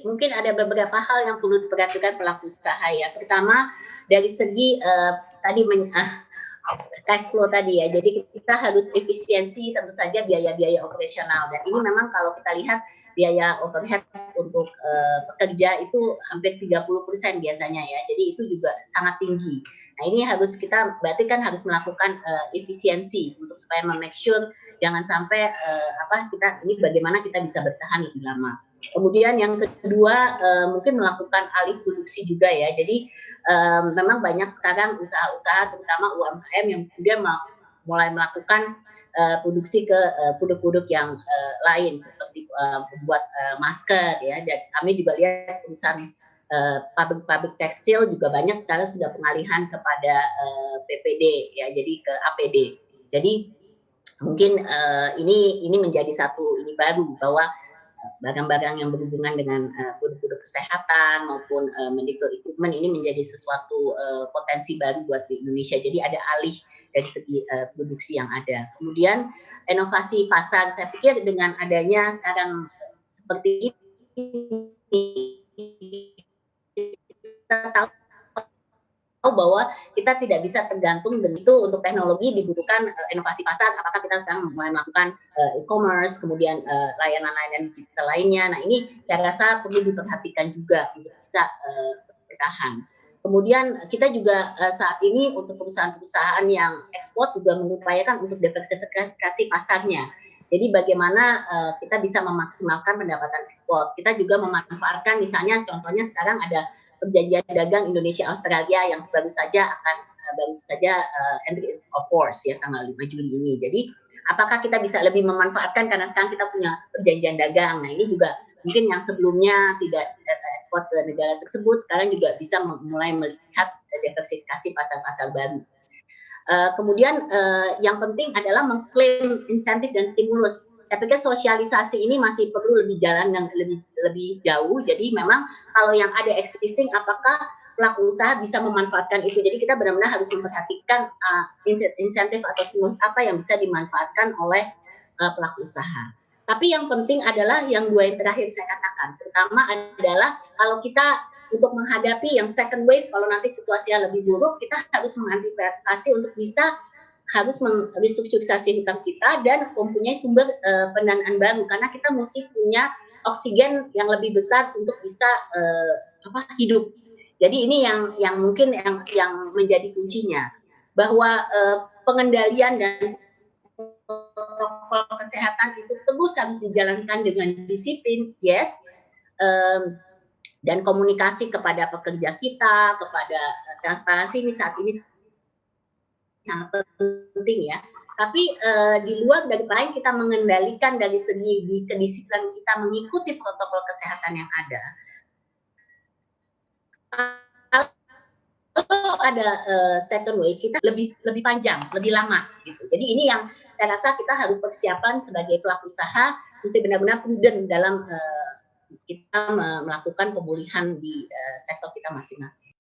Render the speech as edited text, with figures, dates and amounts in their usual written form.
mungkin ada beberapa hal yang perlu diperhatikan pelaku usaha ya. Pertama dari segi tadi cash flow tadi ya. Jadi kita harus efisiensi tentu saja biaya-biaya operasional. Dan ini memang kalau kita lihat biaya overhead untuk pekerja itu hampir 30% biasanya ya. Jadi itu juga sangat tinggi. Nah ini harus kita berarti kan harus melakukan efisiensi untuk supaya make sure jangan sampai kita ini bagaimana kita bisa bertahan lebih lama. Kemudian yang kedua mungkin melakukan alih produksi juga ya. Jadi memang banyak sekarang usaha-usaha terutama UMKM yang kemudian mulai melakukan produksi ke produk-produk yang lain seperti membuat masker ya. Dan kami juga lihat perusahaan pabrik-pabrik tekstil juga banyak sekarang sudah pengalihan kepada PPD ya, jadi ke APD. Jadi mungkin ini menjadi satu ini baru bahwa barang-barang yang berhubungan dengan produk-produk kesehatan maupun medical equipment ini menjadi sesuatu potensi baru buat di Indonesia. Jadi ada alih dari segi produksi yang ada. Kemudian inovasi pasar, saya pikir dengan adanya sekarang seperti ini kita tahu bahwa kita tidak bisa tergantung dengan itu. Untuk teknologi dibutuhkan inovasi pasar, apakah kita sekarang mulai melakukan e-commerce, kemudian layanan-layanan digital lainnya. Nah ini saya rasa perlu diperhatikan juga untuk bisa bertahan. Kemudian kita juga saat ini untuk perusahaan-perusahaan yang ekspor juga mengupayakan untuk diversifikasi pasarnya. Jadi bagaimana kita bisa memaksimalkan pendapatan ekspor. Kita juga memanfaatkan misalnya contohnya sekarang ada perjanjian dagang Indonesia Australia yang baru saja entry of force ya tanggal 5 Juli ini. Jadi apakah kita bisa lebih memanfaatkan karena sekarang kita punya perjanjian dagang. Nah ini juga mungkin yang sebelumnya tidak ekspor ke negara tersebut sekarang juga bisa mulai melihat diversifikasi pasar-pasar baru. Kemudian yang penting adalah mengklaim insentif dan stimulus. Saya pikir sosialisasi ini masih perlu lebih jalan yang lebih jauh. Jadi memang kalau yang ada existing, apakah pelaku usaha bisa memanfaatkan itu. Jadi kita benar-benar harus memperhatikan insentif atau stimulus apa yang bisa dimanfaatkan oleh pelaku usaha. Tapi yang penting adalah yang dua yang terakhir saya katakan. Pertama adalah kalau kita untuk menghadapi yang second wave, kalau nanti situasinya lebih buruk, kita harus mengantisipasi untuk bisa harus merestrukturisasi hutang kita dan mempunyai sumber pendanaan baru karena kita mesti punya oksigen yang lebih besar untuk bisa hidup. Jadi ini yang mungkin yang menjadi kuncinya bahwa pengendalian dan protokol kesehatan itu terus harus dijalankan dengan disiplin, yes, dan komunikasi kepada pekerja kita, kepada transparansi ini saat ini sangat penting ya. Tapi di luar dari lain kita mengendalikan dari segi kedisiplinan kita mengikuti protokol kesehatan yang ada. Kalau ada second wave kita lebih panjang, lebih lama gitu. Jadi ini yang saya rasa kita harus persiapan sebagai pelaku usaha mesti benar-benar prudent dalam kita melakukan pemulihan di sektor kita masing-masing.